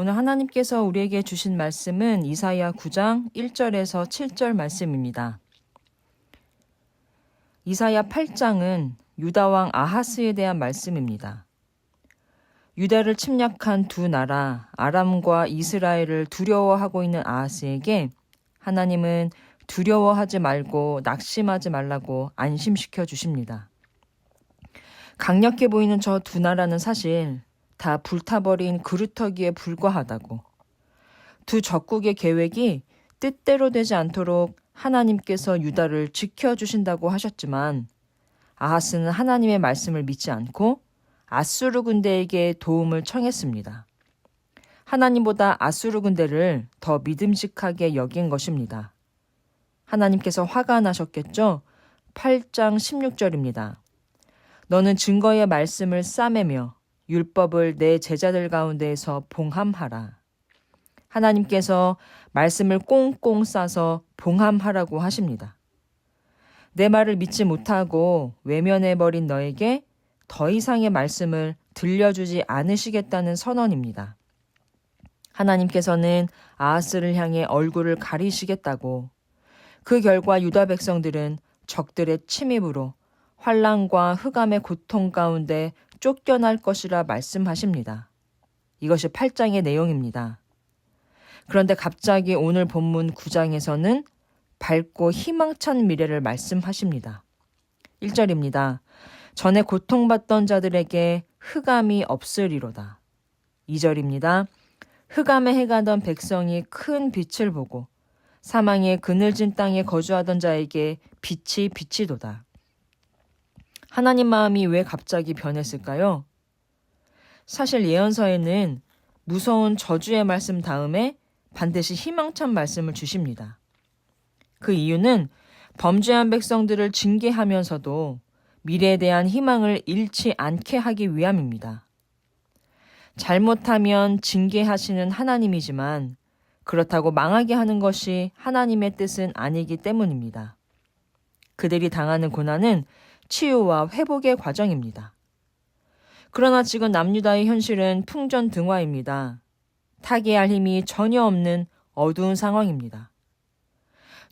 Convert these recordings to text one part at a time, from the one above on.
오늘 하나님께서 우리에게 주신 말씀은 이사야 9장 1절에서 7절 말씀입니다. 이사야 8장은 유다 왕 아하스에 대한 말씀입니다. 유다를 침략한 두 나라 아람과 이스라엘을 두려워하고 있는 아하스에게 하나님은 두려워하지 말고 낙심하지 말라고 안심시켜 주십니다. 강력해 보이는 저 두 나라는 사실 다 불타버린 그루터기에 불과하다고, 두 적국의 계획이 뜻대로 되지 않도록 하나님께서 유다를 지켜주신다고 하셨지만 아하스는 하나님의 말씀을 믿지 않고 아수르 군대에게 도움을 청했습니다. 하나님보다 아수르 군대를 더 믿음직하게 여긴 것입니다. 하나님께서 화가 나셨겠죠? 8장 16절입니다. 너는 증거의 말씀을 싸매며 율법을 내 제자들 가운데에서 봉함하라. 하나님께서 말씀을 꽁꽁 싸서 봉함하라고 하십니다. 내 말을 믿지 못하고 외면해버린 너에게 더 이상의 말씀을 들려주지 않으시겠다는 선언입니다. 하나님께서는 아하스를 향해 얼굴을 가리시겠다고, 그 결과 유다 백성들은 적들의 침입으로 환난과 흑암의 고통 가운데 쫓겨날 것이라 말씀하십니다. 이것이 8장의 내용입니다. 그런데 갑자기 오늘 본문 9장에서는 밝고 희망찬 미래를 말씀하십니다. 1절입니다. 전에 고통받던 자들에게 흑암이 없으리로다. 2절입니다. 흑암에 해가던 백성이 큰 빛을 보고 사망의 그늘진 땅에 거주하던 자에게 빛이 비치도다. 하나님 마음이 왜 갑자기 변했을까요? 사실 예언서에는 무서운 저주의 말씀 다음에 반드시 희망찬 말씀을 주십니다. 그 이유는 범죄한 백성들을 징계하면서도 미래에 대한 희망을 잃지 않게 하기 위함입니다. 잘못하면 징계하시는 하나님이지만 그렇다고 망하게 하는 것이 하나님의 뜻은 아니기 때문입니다. 그들이 당하는 고난은 치유와 회복의 과정입니다. 그러나 지금 남유다의 현실은 풍전등화입니다. 타개할 힘이 전혀 없는 어두운 상황입니다.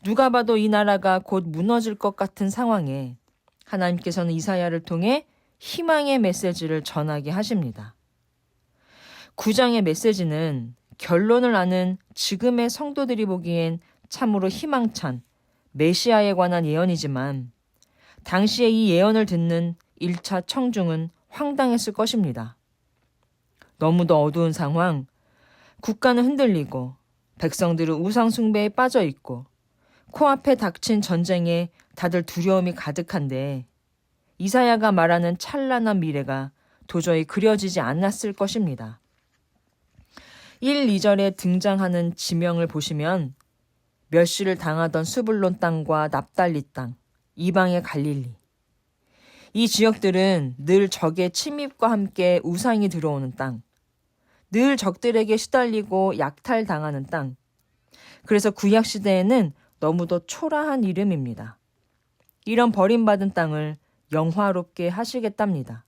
누가 봐도 이 나라가 곧 무너질 것 같은 상황에 하나님께서는 이사야를 통해 희망의 메시지를 전하게 하십니다. 9장의 메시지는 결론을 아는 지금의 성도들이 보기엔 참으로 희망찬 메시아에 관한 예언이지만 당시에 이 예언을 듣는 1차 청중은 황당했을 것입니다. 너무도 어두운 상황, 국가는 흔들리고 백성들은 우상 숭배에 빠져 있고 코앞에 닥친 전쟁에 다들 두려움이 가득한데 이사야가 말하는 찬란한 미래가 도저히 그려지지 않았을 것입니다. 1, 2절에 등장하는 지명을 보시면 멸시를 당하던 스불론 땅과 납달리 땅, 이방의 갈릴리. 이 지역들은 늘 적의 침입과 함께 우상이 들어오는 땅, 늘 적들에게 시달리고 약탈당하는 땅. 그래서 구약시대에는 너무도 초라한 이름입니다. 이런 버림받은 땅을 영화롭게 하시겠답니다.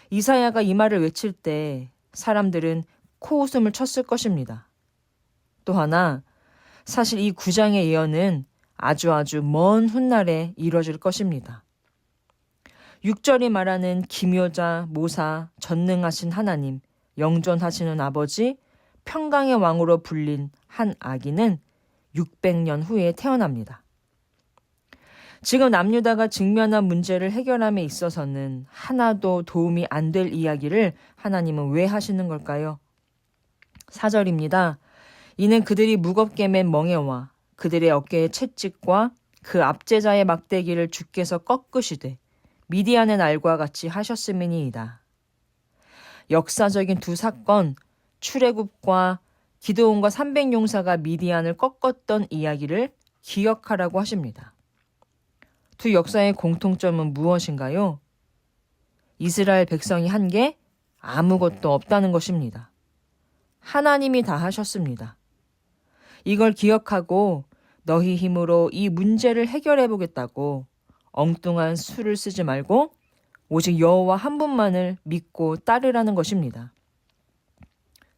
이사야가 이 말을 외칠 때 사람들은 코웃음을 쳤을 것입니다. 또 하나, 사실 이 9장의 예언은 아주 먼 훗날에 이뤄질 것입니다. 6절이 말하는 기묘자, 모사, 전능하신 하나님, 영존하시는 아버지, 평강의 왕으로 불린 한 아기는 600년 후에 태어납니다. 지금 남유다가 직면한 문제를 해결함에 있어서는 하나도 도움이 안 될 이야기를 하나님은 왜 하시는 걸까요? 4절입니다. 이는 그들이 무겁게 맨 멍에와 그들의 어깨의 채찍과 그 압제자의 막대기를 주께서 꺾으시되 미디안의 날과 같이 하셨음이니이다. 역사적인 두 사건, 출애굽과 기드온과 300용사가 미디안을 꺾었던 이야기를 기억하라고 하십니다. 두 역사의 공통점은 무엇인가요? 이스라엘 백성이 한 게 아무것도 없다는 것입니다. 하나님이 다 하셨습니다. 이걸 기억하고 너희 힘으로 이 문제를 해결해 보겠다고 엉뚱한 수를 쓰지 말고 오직 여호와 한 분만을 믿고 따르라는 것입니다.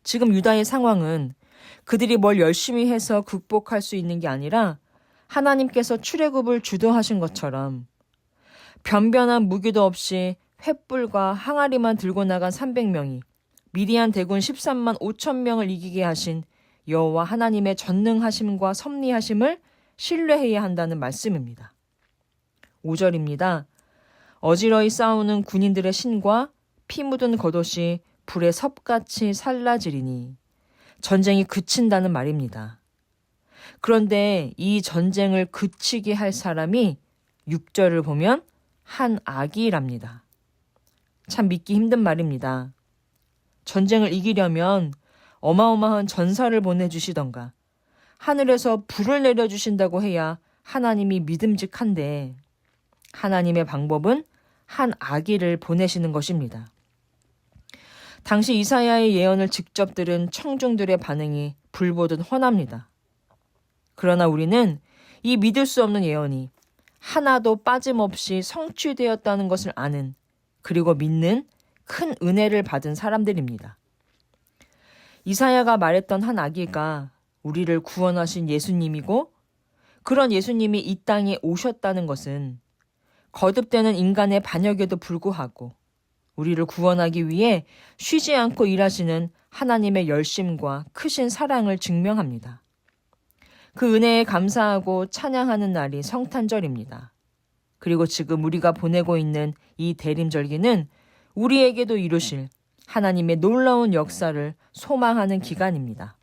지금 유다의 상황은 그들이 뭘 열심히 해서 극복할 수 있는 게 아니라 하나님께서 출애굽을 주도하신 것처럼 변변한 무기도 없이 횃불과 항아리만 들고 나간 300명이 미디안 대군 13만 5천 명을 이기게 하신 여호와 하나님의 전능하심과 섭리하심을 신뢰해야 한다는 말씀입니다. 5절입니다. 어지러이 싸우는 군인들의 신과 피 묻은 겉옷이 불에 섭같이 살라지리니 전쟁이 그친다는 말입니다. 그런데 이 전쟁을 그치게 할 사람이 6절을 보면 한 아기랍니다. 참 믿기 힘든 말입니다. 전쟁을 이기려면 어마어마한 전사를 보내주시던가 하늘에서 불을 내려주신다고 해야 하나님이 믿음직한데 하나님의 방법은 한 아기를 보내시는 것입니다. 당시 이사야의 예언을 직접 들은 청중들의 반응이 불보듯 훤합니다. 그러나 우리는 이 믿을 수 없는 예언이 하나도 빠짐없이 성취되었다는 것을 아는 그리고 믿는 큰 은혜를 받은 사람들입니다. 이사야가 말했던 한 아기가 우리를 구원하신 예수님이고 그런 예수님이 이 땅에 오셨다는 것은 거듭되는 인간의 반역에도 불구하고 우리를 구원하기 위해 쉬지 않고 일하시는 하나님의 열심과 크신 사랑을 증명합니다. 그 은혜에 감사하고 찬양하는 날이 성탄절입니다. 그리고 지금 우리가 보내고 있는 이 대림절기는 우리에게도 이루실 하나님의 놀라운 역사를 소망하는 기간입니다.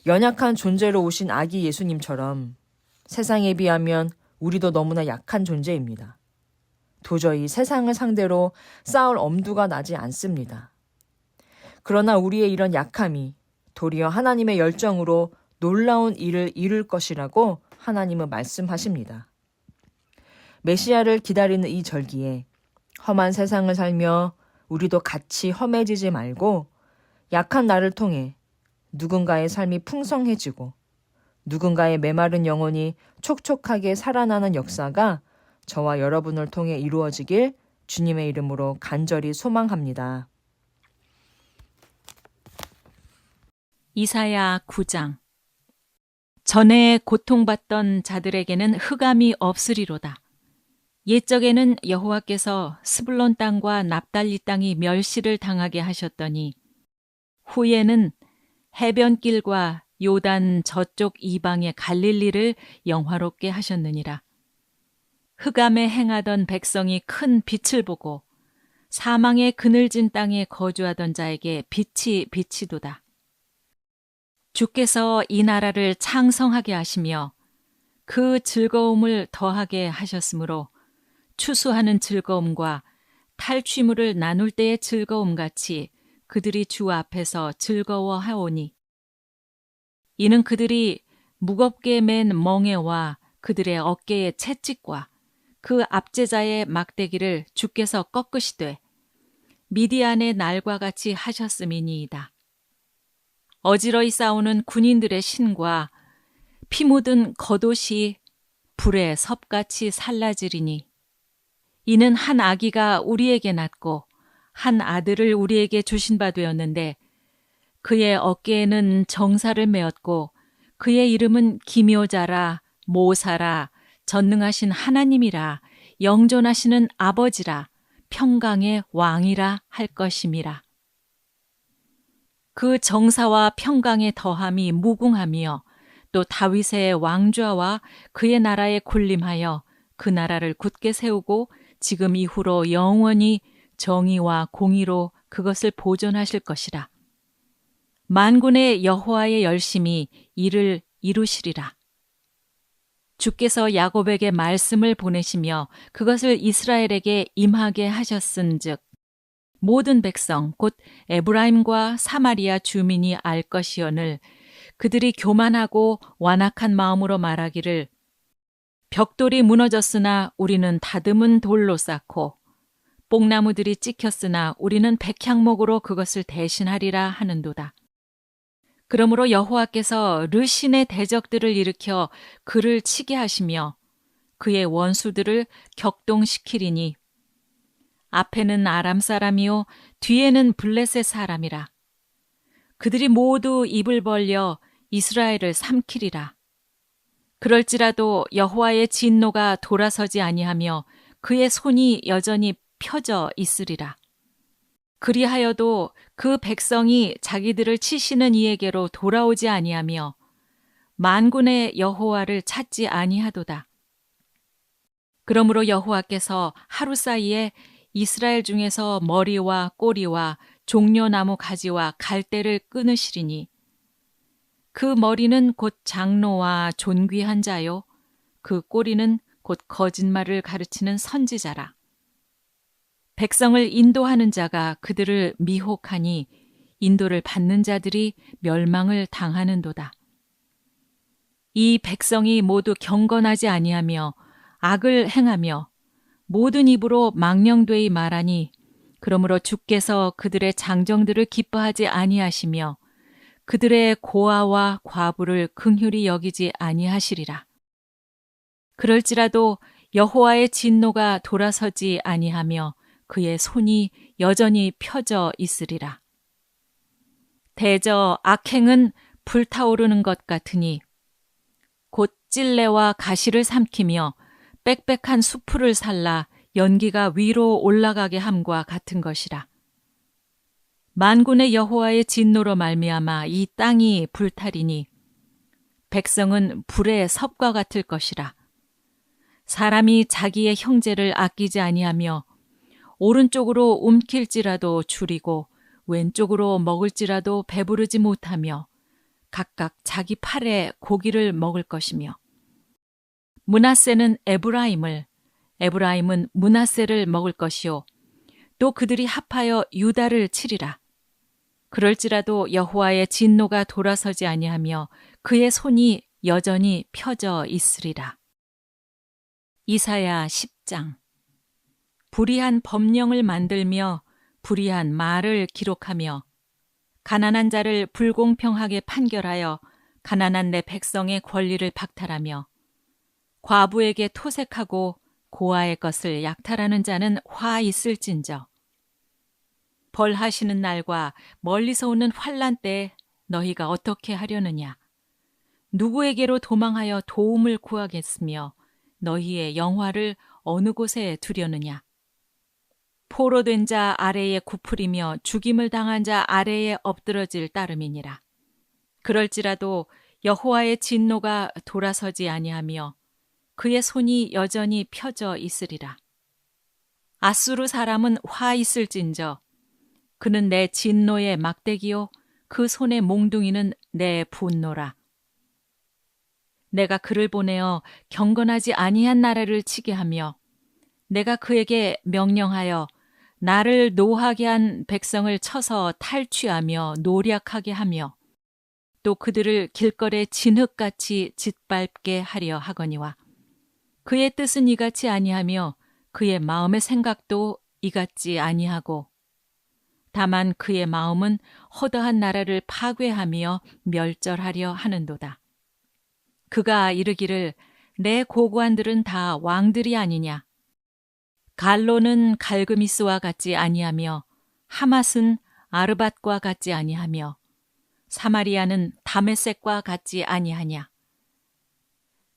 연약한 존재로 오신 아기 예수님처럼 세상에 비하면 우리도 너무나 약한 존재입니다. 도저히 세상을 상대로 싸울 엄두가 나지 않습니다. 그러나 우리의 이런 약함이 도리어 하나님의 열정으로 놀라운 일을 이룰 것이라고 하나님은 말씀하십니다. 메시아를 기다리는 이 절기에 험한 세상을 살며 우리도 같이 험해지지 말고 약한 나를 통해 누군가의 삶이 풍성해지고 누군가의 메마른 영혼이 촉촉하게 살아나는 역사가 저와 여러분을 통해 이루어지길 주님의 이름으로 간절히 소망합니다. 이사야 9장. 전에 고통받던 자들에게는 흑암이 없으리로다. 옛적에는 여호와께서 스불론 땅과 납달리 땅이 멸시를 당하게 하셨더니 후에는 해변길과 요단 저쪽 이방의 갈릴리를 영화롭게 하셨느니라. 흑암에 행하던 백성이 큰 빛을 보고 사망의 그늘진 땅에 거주하던 자에게 빛이 비치도다. 주께서 이 나라를 창성하게 하시며 그 즐거움을 더하게 하셨으므로 추수하는 즐거움과 탈취물을 나눌 때의 즐거움같이 그들이 주 앞에서 즐거워하오니 이는 그들이 무겁게 맨 멍에와 그들의 어깨의 채찍과 그 압제자의 막대기를 주께서 꺾으시되 미디안의 날과 같이 하셨음이니이다. 어지러이 싸우는 군인들의 신과 피 묻은 겉옷이 불에 섭같이 살라지리니 이는 한 아기가 우리에게 낳고 한 아들을 우리에게 주신 바 되었는데 그의 어깨에는 정사를 메었고 그의 이름은 기묘자라 모사라 전능하신 하나님이라 영존하시는 아버지라 평강의 왕이라 할 것임이라. 그 정사와 평강의 더함이 무궁하며 또 다윗의 왕좌와 그의 나라에 군림하여 그 나라를 굳게 세우고 지금 이후로 영원히 정의와 공의로 그것을 보존하실 것이라. 만군의 여호와의 열심이 이를 이루시리라. 주께서 야곱에게 말씀을 보내시며 그것을 이스라엘에게 임하게 하셨은즉 모든 백성 곧 에브라임과 사마리아 주민이 알 것이오늘 그들이 교만하고 완악한 마음으로 말하기를 벽돌이 무너졌으나 우리는 다듬은 돌로 쌓고 뽕나무들이 찍혔으나 우리는 백향목으로 그것을 대신하리라 하는도다. 그러므로 여호와께서 르신의 대적들을 일으켜 그를 치게 하시며 그의 원수들을 격동시키리니 앞에는 아람 사람이요 뒤에는 블레셋 사람이라. 그들이 모두 입을 벌려 이스라엘을 삼키리라. 그럴지라도 여호와의 진노가 돌아서지 아니하며 그의 손이 여전히 펴져 있으리라. 그리하여도 그 백성이 자기들을 치시는 이에게로 돌아오지 아니하며 만군의 여호와를 찾지 아니하도다. 그러므로 여호와께서 하루 사이에 이스라엘 중에서 머리와 꼬리와 종려나무 가지와 갈대를 끊으시리니 그 머리는 곧 장로와 존귀한 자요 그 꼬리는 곧 거짓말을 가르치는 선지자라. 백성을 인도하는 자가 그들을 미혹하니 인도를 받는 자들이 멸망을 당하는도다. 이 백성이 모두 경건하지 아니하며 악을 행하며 모든 입으로 망령되이 말하니 그러므로 주께서 그들의 장정들을 기뻐하지 아니하시며 그들의 고아와 과부를 긍휼히 여기지 아니하시리라. 그럴지라도 여호와의 진노가 돌아서지 아니하며 그의 손이 여전히 펴져 있으리라. 대저 악행은 불타오르는 것 같으니 곧 찔레와 가시를 삼키며 빽빽한 수풀을 살라 연기가 위로 올라가게 함과 같은 것이라. 만군의 여호와의 진노로 말미암아 이 땅이 불타리니 백성은 불의 섭과 같을 것이라. 사람이 자기의 형제를 아끼지 아니하며 오른쪽으로 움킬지라도 줄이고 왼쪽으로 먹을지라도 배부르지 못하며 각각 자기 팔에 고기를 먹을 것이며 므낫세는 에브라임을 에브라임은 므낫세를 먹을 것이요 또 그들이 합하여 유다를 치리라. 그럴지라도 여호와의 진노가 돌아서지 아니하며 그의 손이 여전히 펴져 있으리라. 이사야 10장. 불의한 법령을 만들며 불의한 말을 기록하며 가난한 자를 불공평하게 판결하여 가난한 내 백성의 권리를 박탈하며 과부에게 토색하고 고아의 것을 약탈하는 자는 화 있을진저. 벌하시는 날과 멀리서 오는 환난 때에 너희가 어떻게 하려느냐? 누구에게로 도망하여 도움을 구하겠으며 너희의 영화를 어느 곳에 두려느냐? 포로된 자 아래에 굽으리며 죽임을 당한 자 아래에 엎드러질 따름이니라. 그럴지라도 여호와의 진노가 돌아서지 아니하며 그의 손이 여전히 펴져 있으리라. 아수르 사람은 화 있을진저 그는 내 진노의 막대기요 그 손의 몽둥이는 내 분노라. 내가 그를 보내어 경건하지 아니한 나라를 치게 하며 내가 그에게 명령하여 나를 노하게 한 백성을 쳐서 탈취하며 노략하게 하며 또 그들을 길거리에 진흙같이 짓밟게 하려 하거니와 그의 뜻은 이같이 아니하며 그의 마음의 생각도 이같지 아니하고 다만 그의 마음은 허다한 나라를 파괴하며 멸절하려 하는도다. 그가 이르기를 내 고관들은 다 왕들이 아니냐. 갈로는 갈그미스와 같지 아니하며 하맛은 아르밧과 같지 아니하며 사마리아는 다메섹과 같지 아니하냐.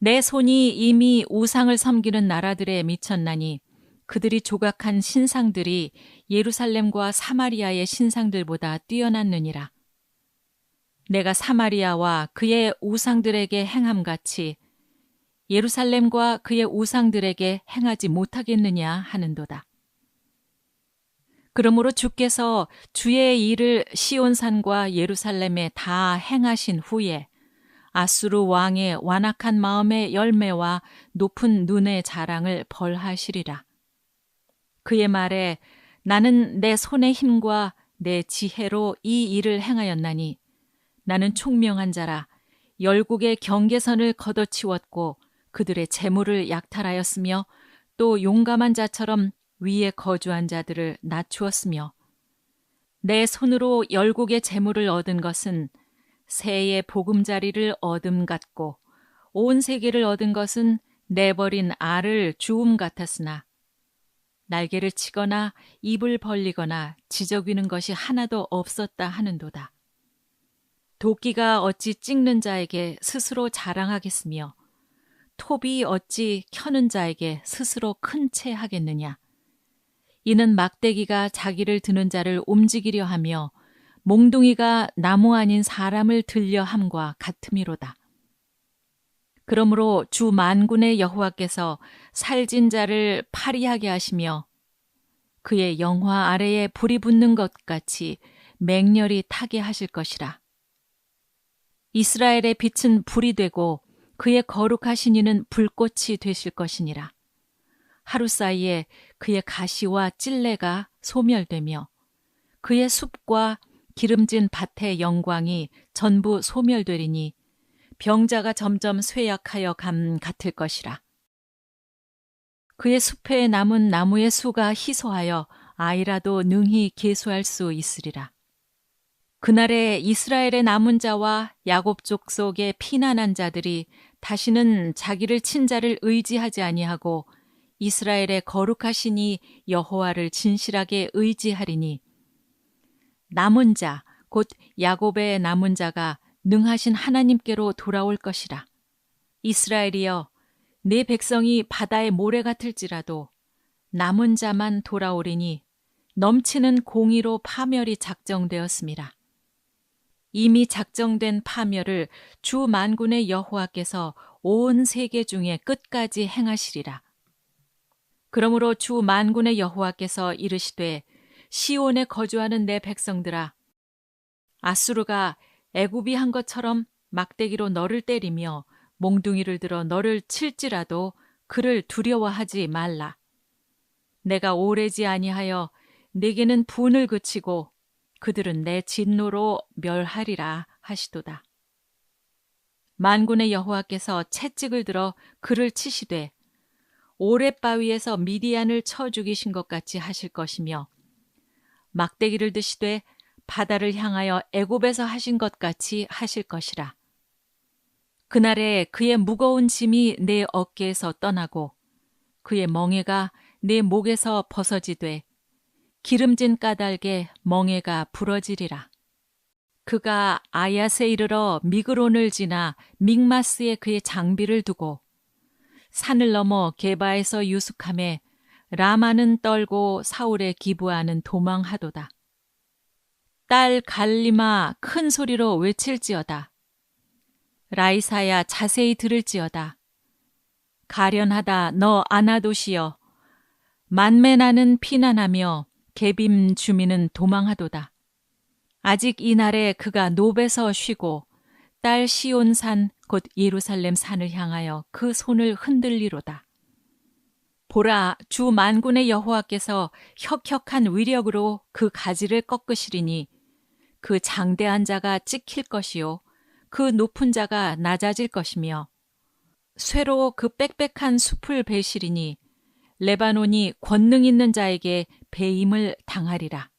내 손이 이미 우상을 섬기는 나라들에 미쳤나니 그들이 조각한 신상들이 예루살렘과 사마리아의 신상들보다 뛰어났느니라. 내가 사마리아와 그의 우상들에게 행함같이 예루살렘과 그의 우상들에게 행하지 못하겠느냐 하는도다. 그러므로 주께서 주의 일을 시온산과 예루살렘에 다 행하신 후에 아수르 왕의 완악한 마음의 열매와 높은 눈의 자랑을 벌하시리라. 그의 말에 나는 내 손의 힘과 내 지혜로 이 일을 행하였나니 나는 총명한 자라 열국의 경계선을 걷어치웠고 그들의 재물을 약탈하였으며 또 용감한 자처럼 위에 거주한 자들을 낮추었으며 내 손으로 열국의 재물을 얻은 것은 새의 보금자리를 얻음 같고 온 세계를 얻은 것은 내버린 알을 주움 같았으나 날개를 치거나 입을 벌리거나 지저귀는 것이 하나도 없었다 하는도다. 도끼가 어찌 찍는 자에게 스스로 자랑하겠으며 톱이 어찌 켜는 자에게 스스로 큰 채 하겠느냐. 이는 막대기가 자기를 드는 자를 움직이려 하며 몽둥이가 나무 아닌 사람을 들려 함과 같음이로다. 그러므로 주 만군의 여호와께서 살진 자를 파리하게 하시며 그의 영화 아래에 불이 붙는 것 같이 맹렬히 타게 하실 것이라. 이스라엘의 빛은 불이 되고 그의 거룩하신 이는 불꽃이 되실 것이니라. 하루 사이에 그의 가시와 찔레가 소멸되며 그의 숲과 기름진 밭의 영광이 전부 소멸되리니 병자가 점점 쇠약하여 감 같을 것이라. 그의 숲에 남은 나무의 수가 희소하여 아이라도 능히 계수할 수 있으리라. 그날에 이스라엘의 남은 자와 야곱 족속의 피난한 자들이 다시는 자기를 친 자를 의지하지 아니하고 이스라엘의 거룩하시니 여호와를 진실하게 의지하리니 남은 자, 곧 야곱의 남은 자가 능하신 하나님께로 돌아올 것이라. 이스라엘이여, 내 백성이 바다의 모래 같을지라도 남은 자만 돌아오리니 넘치는 공의로 파멸이 작정되었습니다. 이미 작정된 파멸을 주 만군의 여호와께서 온 세계 중에 끝까지 행하시리라. 그러므로 주 만군의 여호와께서 이르시되 시온에 거주하는 내 백성들아, 아수르가 애굽이 한 것처럼 막대기로 너를 때리며 몽둥이를 들어 너를 칠지라도 그를 두려워하지 말라. 내가 오래지 아니하여 내게는 분을 그치고 그들은 내 진노로 멸하리라 하시도다. 만군의 여호와께서 채찍을 들어 그를 치시되 오랫바위에서 미디안을 쳐 죽이신 것 같이 하실 것이며 막대기를 드시되 바다를 향하여 애굽에서 하신 것 같이 하실 것이라. 그날에 그의 무거운 짐이 내 어깨에서 떠나고 그의 멍에가 내 목에서 벗어지되 기름진 까닭에 멍에가 부러지리라. 그가 아얏에 이르러 미그론을 지나 믹마스에 그의 장비를 두고 산을 넘어 게바에서 유숙하매 라마는 떨고 사울의 기브아는 도망하도다. 딸 갈리마 큰 소리로 외칠지어다. 라이사야 자세히 들을지어다. 가련하다 너 아나도시여. 만메나는 피난하며 게빔 주민은 도망하도다. 아직 이날에 그가 노베서 쉬고 딸 시온산 곧 예루살렘 산을 향하여 그 손을 흔들리로다. 보라, 주 만군의 여호와께서 혁혁한 위력으로 그 가지를 꺾으시리니 그 장대한 자가 찍힐 것이요 그 높은 자가 낮아질 것이며 쇠로 그 빽빽한 숲을 베시리니 레바논이 권능 있는 자에게 배임을 당하리라.